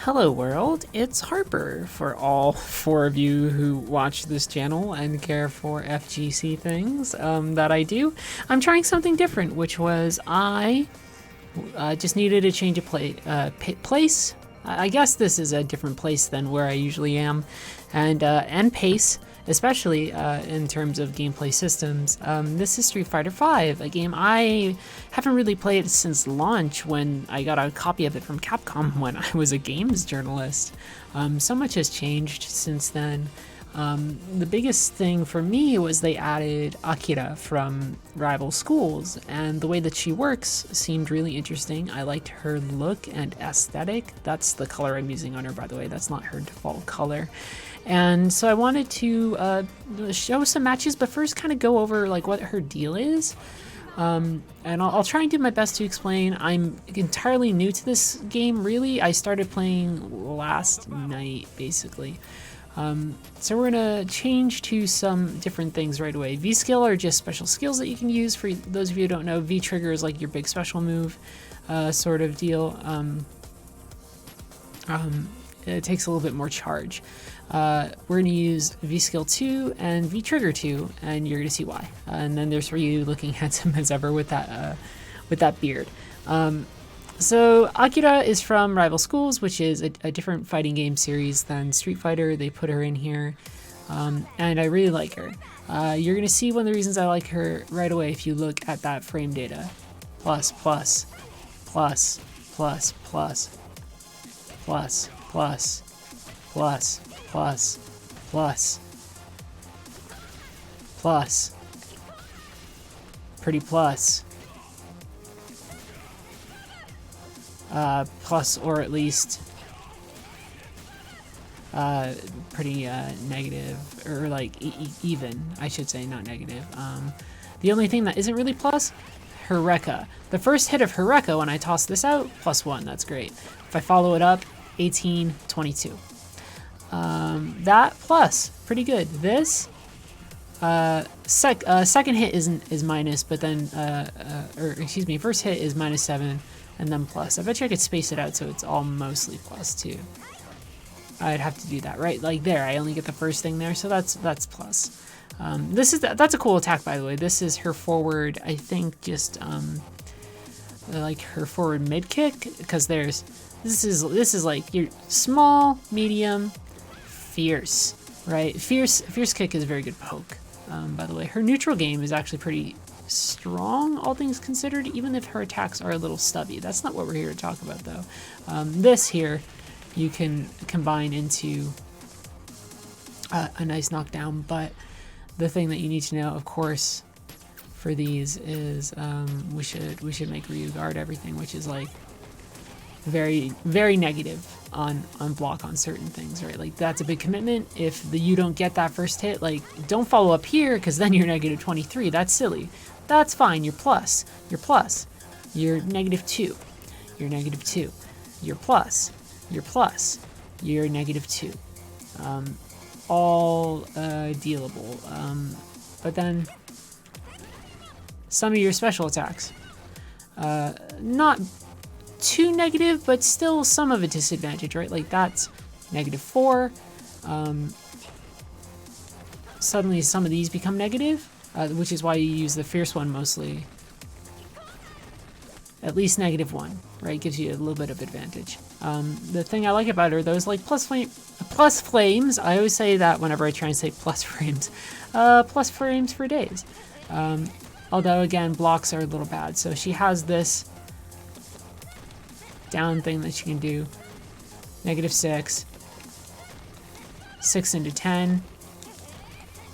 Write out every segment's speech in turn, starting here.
Hello world, it's Harper for all four of you who watch this channel and care for FGC things that I do. I'm trying something different, which was I just needed a change of place. I guess this is a different place than where I usually am, and pace, especially in terms of gameplay systems. This is Street Fighter V, a game I haven't really played since launch when I got a copy of it from Capcom when I was a games journalist. So much has changed since then. The biggest thing for me was they added Akira from Rival Schools, and the way that she works seemed really interesting. I liked her look and aesthetic. That's the color I'm using on her, by the way. That's not her default color. And so I wanted to show some matches, but first kind of go over like what her deal is. And I'll try and do my best to explain. I'm entirely new to this game, really. I started playing last night, basically. So we're gonna change to some different things right away. V-skill are just special skills that you can use. For those of you who don't know, V-trigger is like your big special move sort of deal. It takes a little bit more charge. We're going to use V-skill 2 and V-trigger 2, and you're going to see why. And then there's Ryu looking handsome as ever with that beard. So Akira is from Rival Schools, which is a different fighting game series than Street Fighter. They put her in here, and I really like her. You're going to see one of the reasons I like her right away if you look at that frame data. Plus, plus, plus, plus, plus, plus, plus, plus, plus, plus, plus, pretty plus, plus or at least pretty negative, or like even, I should say, not negative. The only thing that isn't really plus, Eureka. The first hit of Eureka when I toss this out, +1, that's great. If I follow it up, 18, 22. That plus, pretty good. This second hit is minus, but then or excuse me, first hit is -7 and then plus. I bet you I could space it out so it's all mostly plus too. I'd have to do that, right? Like there, I only get the first thing there, so that's plus. That's a cool attack, by the way. This is her forward, I think, just like her forward mid kick, because this is like your small, medium, fierce, right? Fierce kick is a very good poke. By the way, her neutral game is actually pretty strong, all things considered, even if her attacks are a little stubby. That's not what we're here to talk about, though. This here, you can combine into a nice knockdown, but the thing that you need to know, of course, for these is we should make Ryu guard everything, which is like very, very negative on block on certain things, right? Like that's a big commitment. If you don't get that first hit, like don't follow up here, because then you're -23. That's silly. That's fine. You're plus. You're plus. You're -2. You're -2. You're plus. You're plus. You're -2. All dealable. But then some of your special attacks, not too negative, but still some of a disadvantage, right? Like that's -4. Suddenly some of these become negative, which is why you use the fierce one mostly. At least -1, right? Gives you a little bit of advantage. The thing I like about her, though, is like plus flames. I always say that whenever I try and say plus frames. Plus frames for days. Although, again, blocks are a little bad. So she has this down thing that she can do. -6. 6 into 10.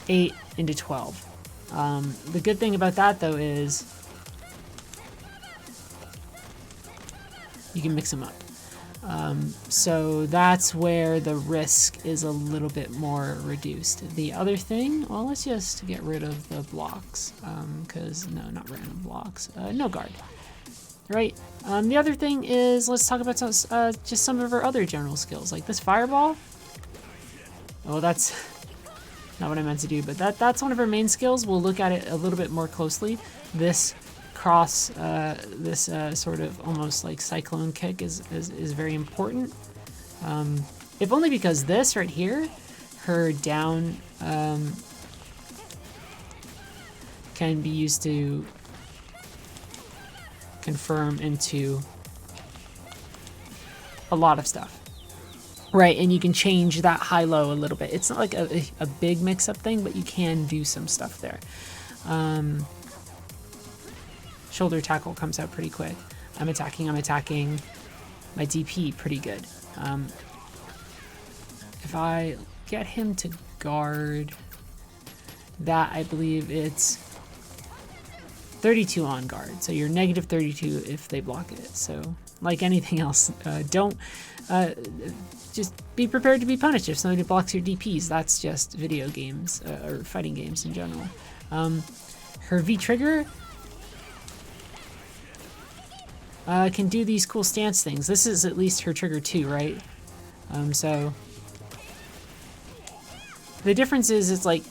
8 into 12. The good thing about that, though, is you can mix them up. So that's where the risk is a little bit more reduced. The other thing, well, let's just get rid of the blocks, because no, not random blocks. No guard. Right. The other thing is, let's talk about just some of her other general skills, like this fireball. Oh, that's not what I meant to do, but that's one of her main skills. We'll look at it a little bit more closely. This cross, this sort of almost like cyclone kick is very important. If only because this right here, her down can be used to confirm into a lot of stuff. Right, and you can change that high-low a little bit. It's not like a big mix-up thing, but you can do some stuff there. Shoulder tackle comes out pretty quick. I'm attacking. My DP, pretty good. If I get him to guard that, I believe it's 32 on guard. So you're negative 32 if they block it. So like anything else, just be prepared to be punished if somebody blocks your DPs. That's just video games or fighting games in general. Her V trigger can do these cool stance things. This is at least her trigger 2, right? So the difference is it's like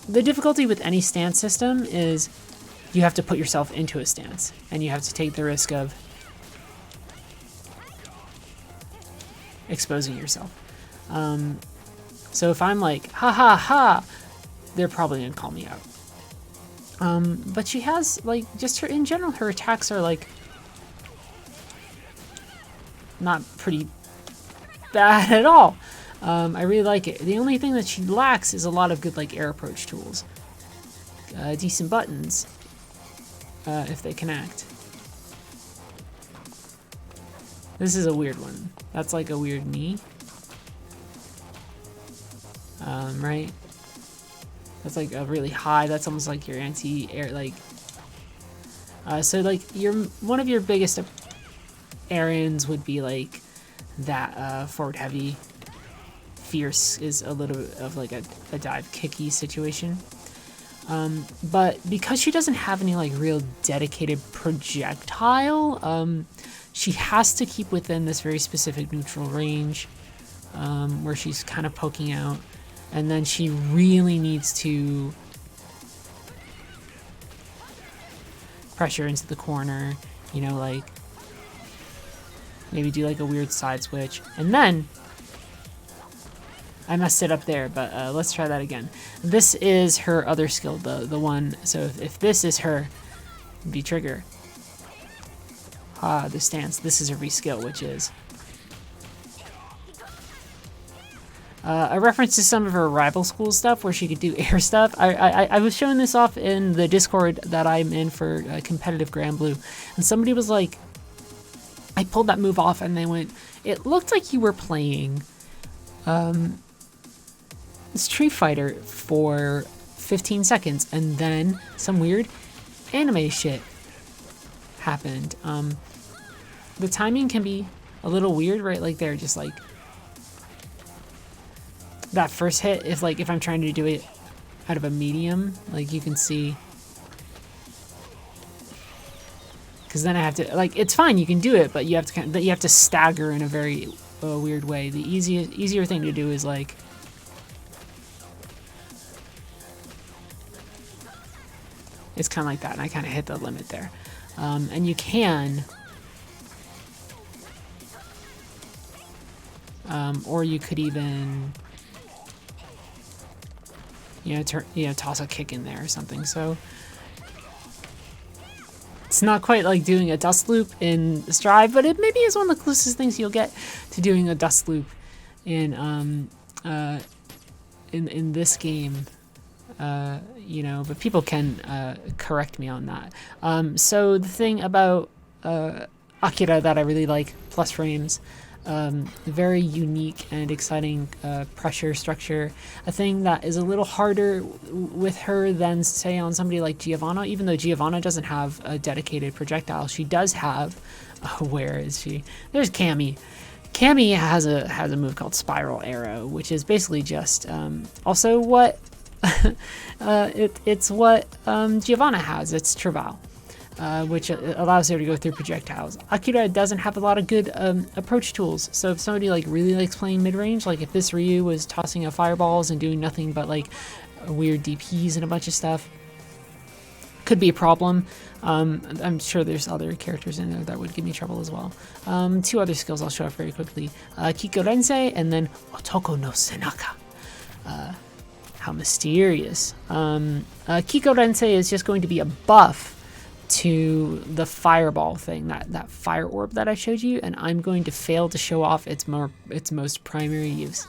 the difficulty with any stance system is you have to put yourself into a stance and you have to take the risk of exposing yourself. So if I'm like, ha ha ha, they're probably gonna call me out. But she has, like, just her, in general, her attacks are, like, not pretty bad at all. I really like it. The only thing that she lacks is a lot of good, like, air approach tools. Decent buttons, if they connect. This is a weird one. That's like a weird knee. Right? That's like a really high, that's almost like your anti-air, like... so like, one of your biggest errands would be like that forward heavy. Fierce is a little bit of like a dive kicky situation. But because she doesn't have any like real dedicated projectile, she has to keep within this very specific neutral range, where she's kind of poking out, and then she really needs to pressure into the corner, you know, like maybe do like a weird side switch, and then I messed it up there, but let's try that again. This is her other skill, the one, so if this is her V trigger, the stance, this is her V skill, which is a reference to some of her rival school stuff where she could do air stuff. I was showing this off in the Discord that I'm in for competitive Grand Blue, and somebody was like, I pulled that move off, and they went, it looked like you were playing Street Fighter for 15 seconds, and then some weird anime shit happened. The timing can be a little weird right like there, just like that first hit, if I'm trying to do it out of a medium, like you can see, because then I have to, like, it's fine, you can do it, but you have to you have to stagger in a very weird way. The easier thing to do is like it's kind of like that, and I kind of hit the limit there. And you can, or you could even, toss a kick in there or something. So it's not quite like doing a dust loop in Strive, but it maybe is one of the closest things you'll get to doing a dust loop in this game. But people can correct me on that. So the thing about Akira that I really like, plus frames, very unique and exciting pressure structure. A thing that is a little harder with her than, say, on somebody like Giovanna, even though Giovanna doesn't have a dedicated projectile. She does have, where is she? There's Cammy. Cammy has a move called Spiral Arrow, which is basically just also what it's what Giovanna has. It's Travail, which allows her to go through projectiles. Akira doesn't have a lot of good approach tools, so if somebody like really likes playing mid-range, like if this Ryu was tossing out fireballs and doing nothing but like weird DPs and a bunch of stuff, could be a problem. I'm sure there's other characters in there that would give me trouble as well. 2 other skills I'll show off very quickly. Kiko Rensei and then Otoko no Senaka. How mysterious. Kiko Rensei is just going to be a buff to the fireball thing, that fire orb that I showed you, and I'm going to fail to show off its most primary use.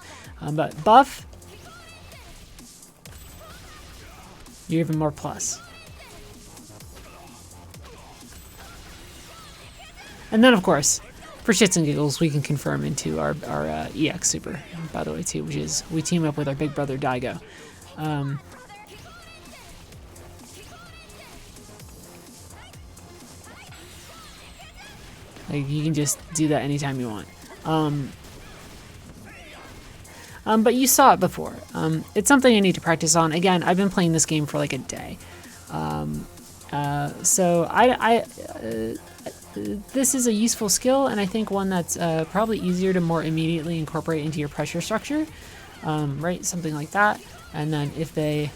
But buff, you're even more plus. And then, of course, for shits and giggles, we can confirm into our EX super, by the way, too, which is we team up with our big brother Daigo. Like, you can just do that anytime you want. But you saw it before. It's something I need to practice on. Again, I've been playing this game for like a day. So this is a useful skill, and I think one that's probably easier to more immediately incorporate into your pressure structure, right? Something like that. And then if they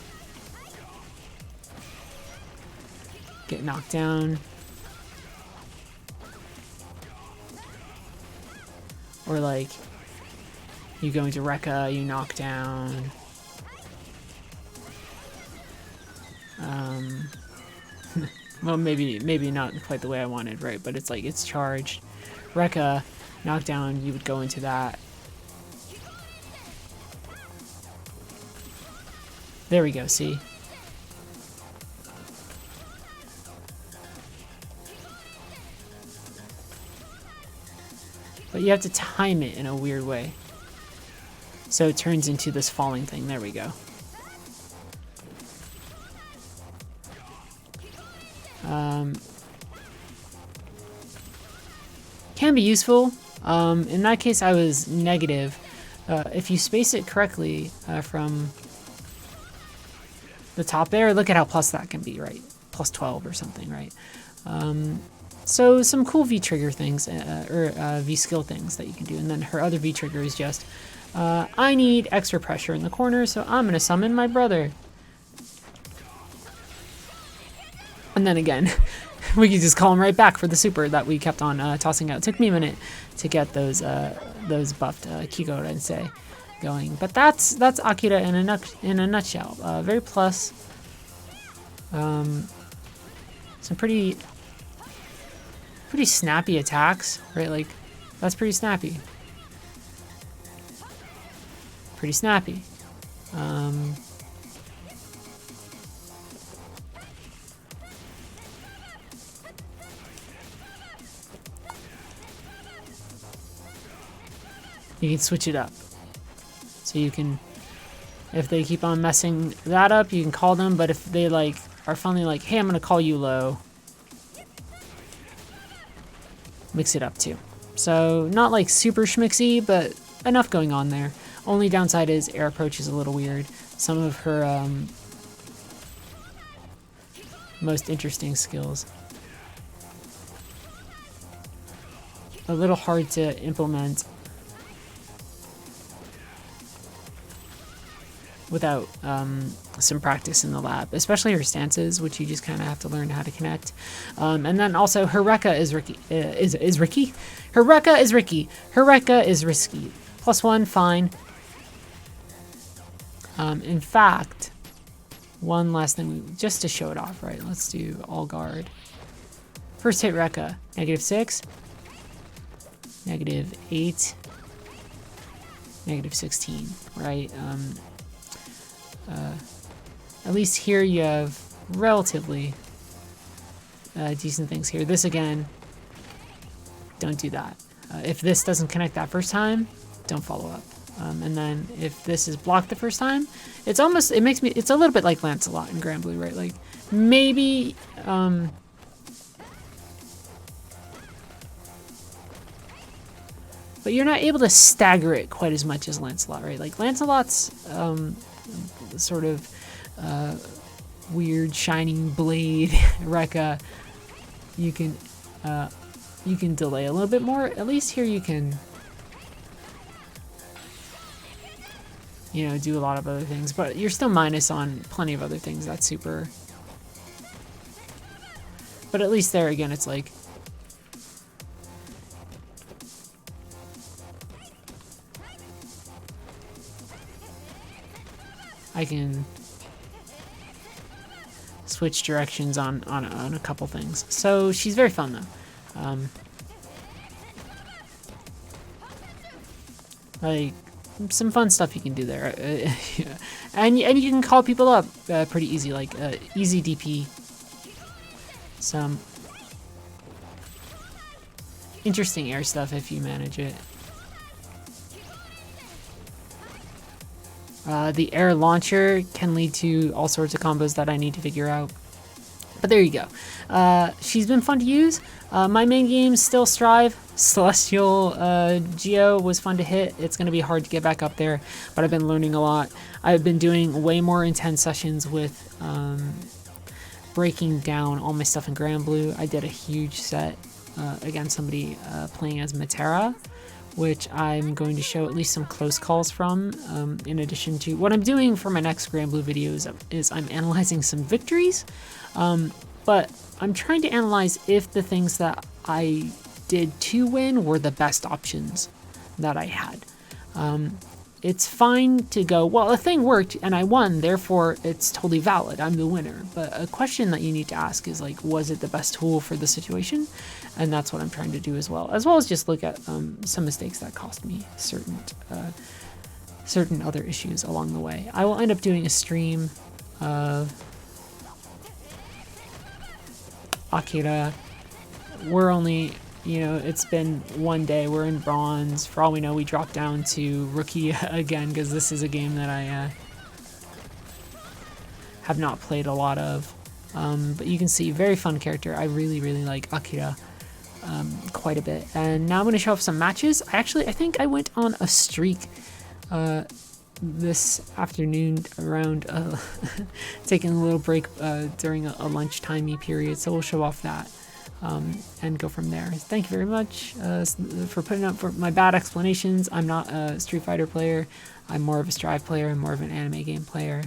get knocked down, or like you go into Rekka, you knock down. Well, maybe not quite the way I wanted, right? But it's like, it's charged. Rekka, knockdown, you would go into that. There we go, see? But you have to time it in a weird way. So it turns into this falling thing. There we go. Can be useful. In that case, I was negative. If you space it correctly from the top there, look at how plus that can be, right? Plus 12 or something, right? So some cool V-trigger things, or V-skill things that you can do. And then her other V-trigger is just, I need extra pressure in the corner, so I'm going to summon my brother. And then again, we can just call him right back for the super that we kept on tossing out. It took me a minute to get those buffed Kiko Rensei going. But that's Akira in a nutshell. Very plus. Some pretty snappy attacks, right? Like, that's pretty snappy. Pretty snappy. You can switch it up. So you can, if they keep on messing that up, you can call them, but if they like are finally like, hey, I'm gonna call you low, mix it up too. So not like super schmixy, but enough going on there. Only downside is air approach is a little weird. Some of her most interesting skills, a little hard to implement without some practice in the lab, especially her stances, which you just kind of have to learn how to connect. And then also her Rekka is Ricky. Is Ricky? Her Rekka is Ricky. Her Rekka is risky. +1, fine. In fact, one last thing, just to show it off, right? Let's do all guard. First hit Rekka, -6, -8, -16, right? At least here you have relatively decent things here. This again, don't do that. If this doesn't connect that first time, don't follow up. And then if this is blocked the first time, it's a little bit like Lancelot in Grand Blue, right? Like maybe, but you're not able to stagger it quite as much as Lancelot, right? Like Lancelot's sort of weird shining blade Rekka, you can delay a little bit more. At least here you can, you know, do a lot of other things, but you're still minus on plenty of other things. That's super. But at least there again, it's like, I can switch directions on a couple things. So she's very fun though. Like some fun stuff you can do there, yeah. and you can call people up pretty easy, like easy DP. Some interesting air stuff if you manage it. The air launcher can lead to all sorts of combos that I need to figure out. But there you go. She's been fun to use. My main games still strive. Celestial Geo was fun to hit. It's going to be hard to get back up there, but I've been learning a lot. I've been doing way more intense sessions with breaking down all my stuff in Grand Blue. I did a huge set against somebody playing as Matera, which I'm going to show at least some close calls from, in addition to what I'm doing for my next Grand Blue videos is I'm analyzing some victories, but I'm trying to analyze if the things that I did to win were the best options that I had. It's fine to go, well, a thing worked and I won, therefore it's totally valid, I'm the winner. But a question that you need to ask is like, was it the best tool for the situation? And that's what I'm trying to do as well as just look at some mistakes that cost me certain other issues along the way. I will end up doing a stream of Akira. We're only, you know, it's been one day, we're in bronze. For all we know, we dropped down to rookie again, because this is a game that I have not played a lot of. But you can see, very fun character. I really, really like Akira quite a bit. And now I'm going to show off some matches. I think I went on a streak this afternoon around taking a little break during a lunchtime-y period. So we'll show off that. And go from there. Thank you very much for putting up for my bad explanations. I'm not a Street Fighter player. I'm more of a Strive player. I'm more of an anime game player.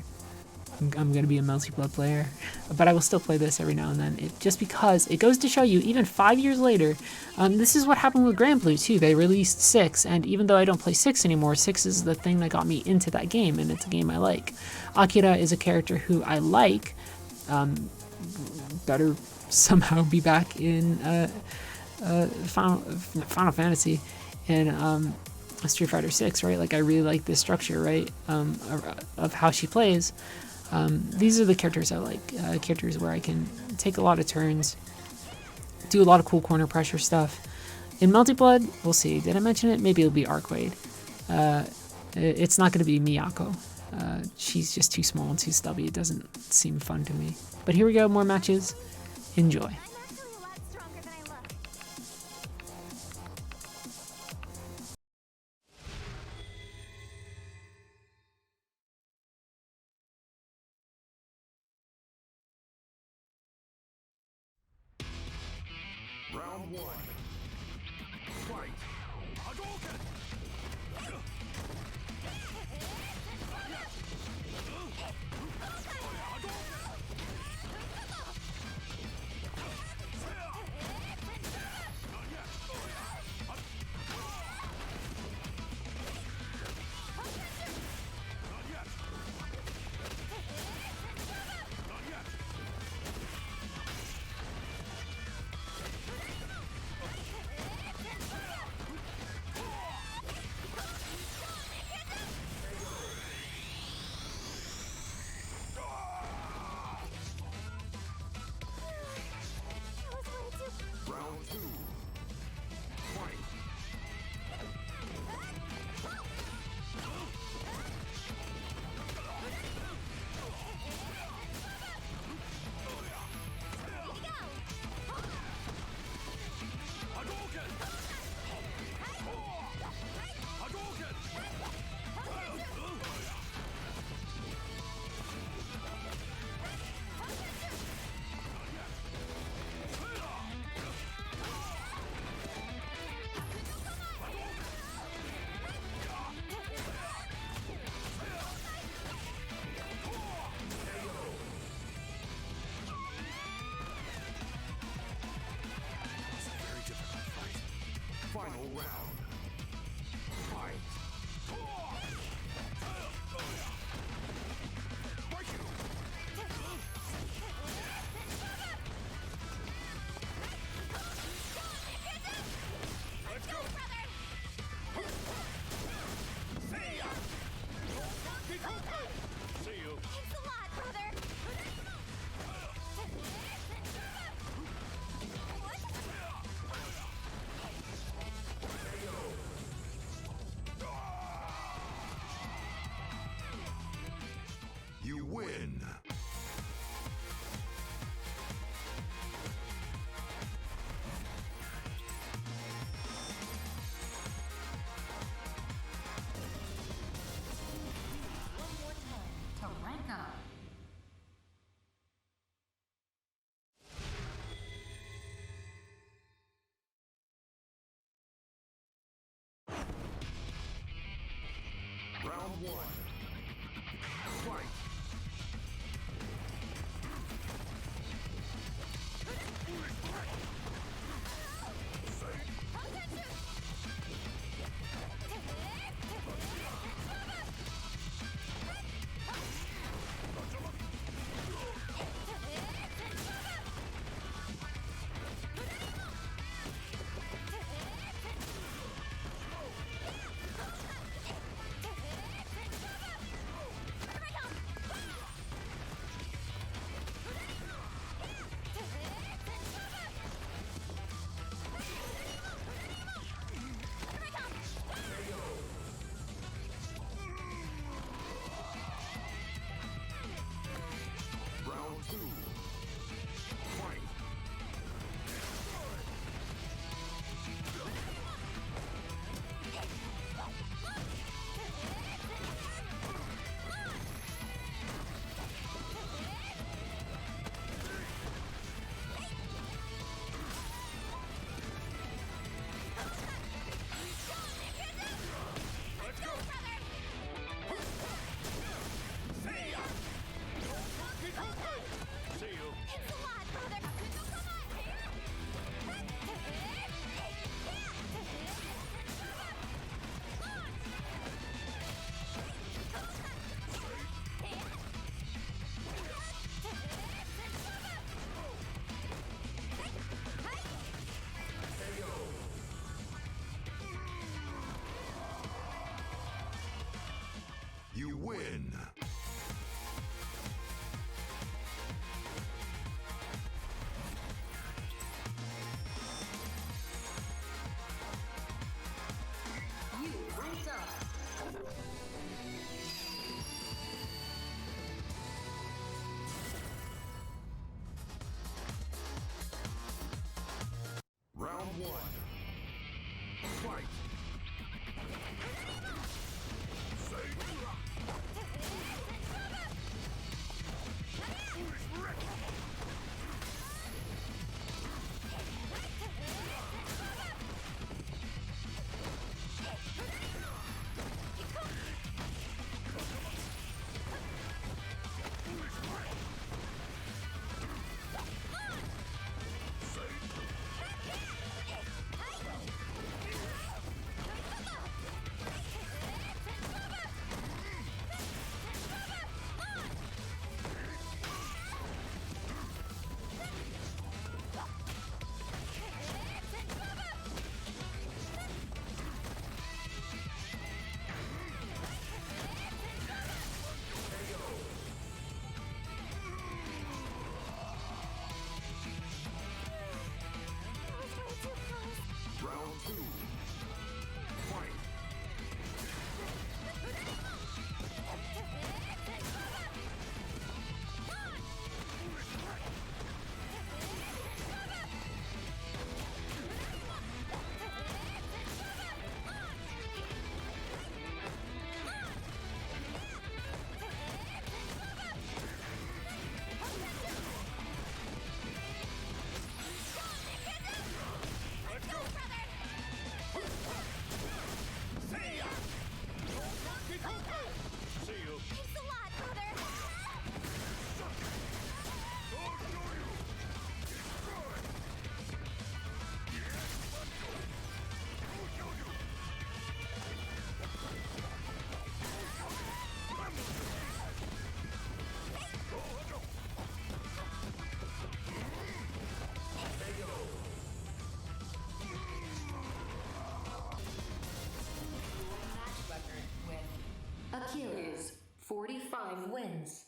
I'm going to be a Melty Blood player. But I will still play this every now and then. Just because it goes to show you, even 5 years later, this is what happened with Grand Blue too. They released 6, and even though I don't play 6 anymore, 6 is the thing that got me into that game, and it's a game I like. Akira is a character who I like. Better somehow be back in Final Fantasy and Street Fighter 6, right? Like I really like this structure, right? Of how she plays. These are the characters I like. Characters where I can take a lot of turns, do a lot of cool corner pressure stuff. In Melty Blood, we'll see. Did I mention it? Maybe it'll be Arcade. It's not going to be Miyako. She's just too small and too stubby. It doesn't seem fun to me. But here we go, more matches. Enjoy. Round 1. Fight. Hadouken! one. Fight! Round two. Fight! Let's go, brother! See ya! See you. It's a lot, brother! Come You win! You ranked up. Round one. Fight! Round two. Fight! Let's go, brother! See ya! See you. Thanks a lot, brother! I'll show you! Destroy! Yes, let's go! I'll show you! I'm the Go, let's go! Match record with Akira's 45 wins.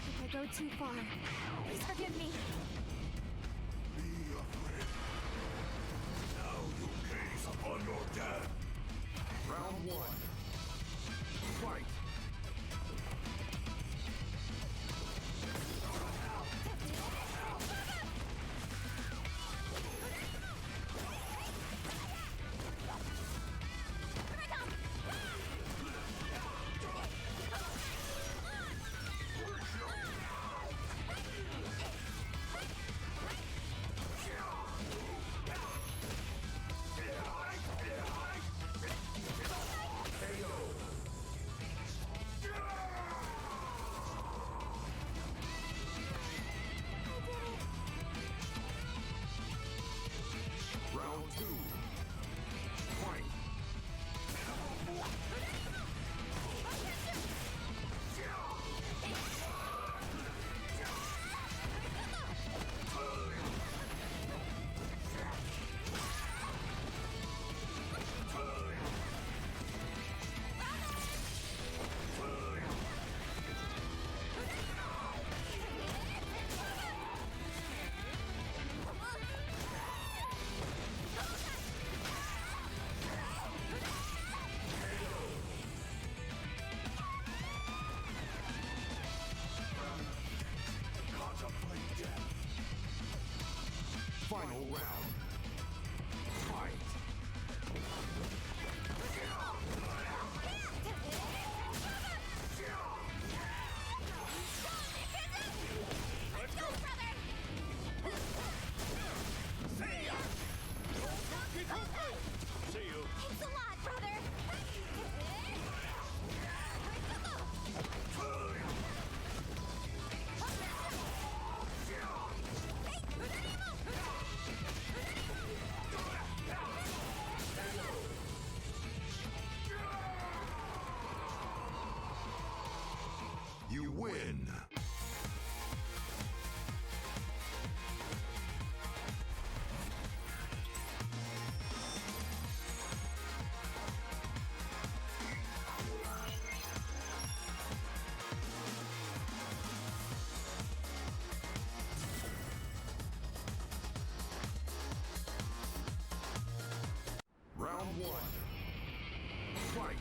If I go too far, please forgive me. Be afraid. Final round. Fight. Let's go, brother! See ya! See you! Thanks a lot, brother. You win! Round one. Fight!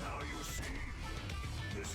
Now you see, this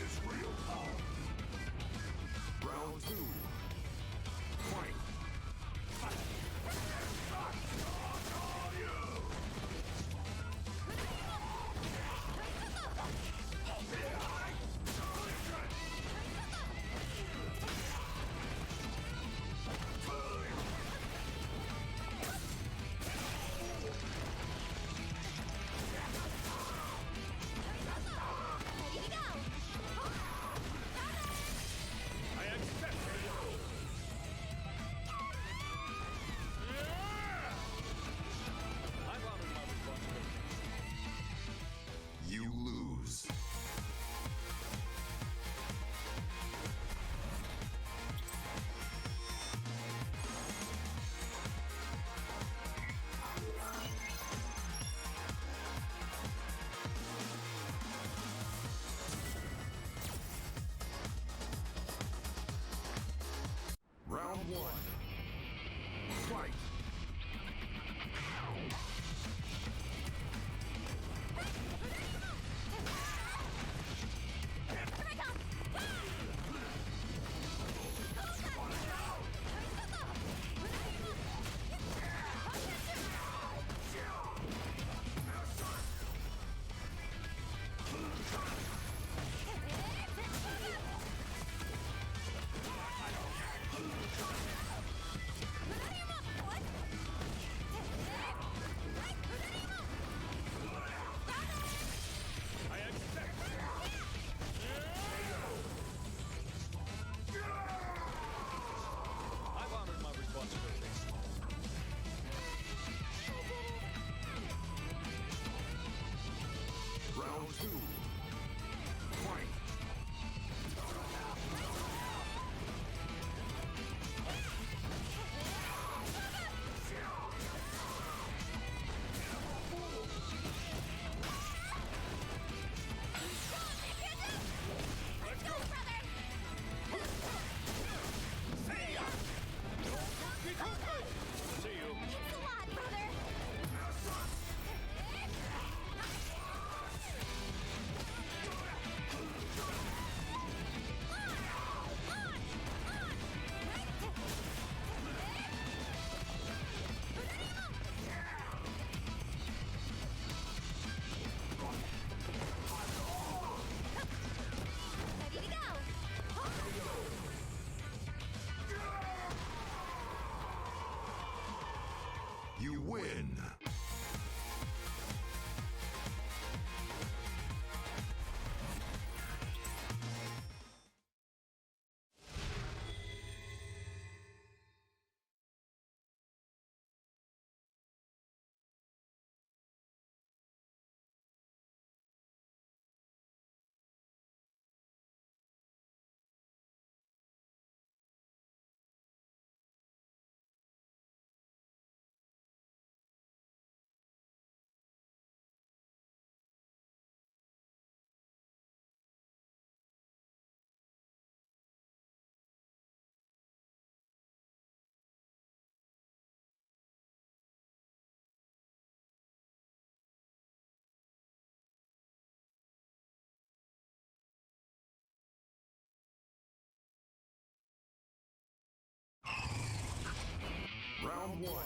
one.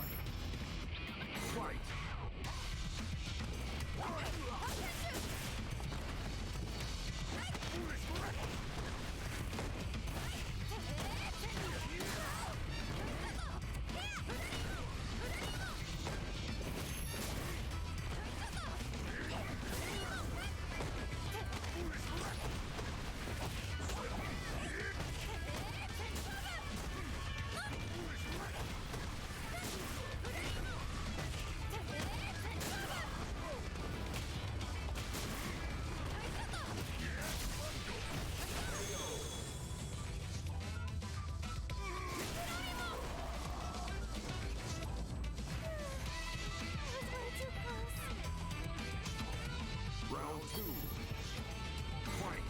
Fight. Round two. Fight.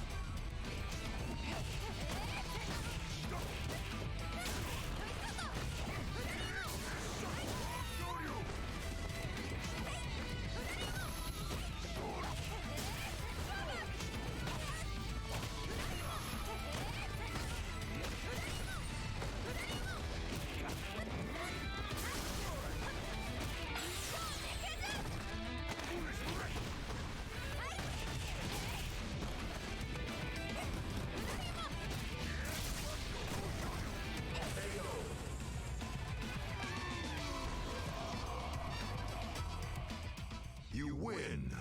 You win.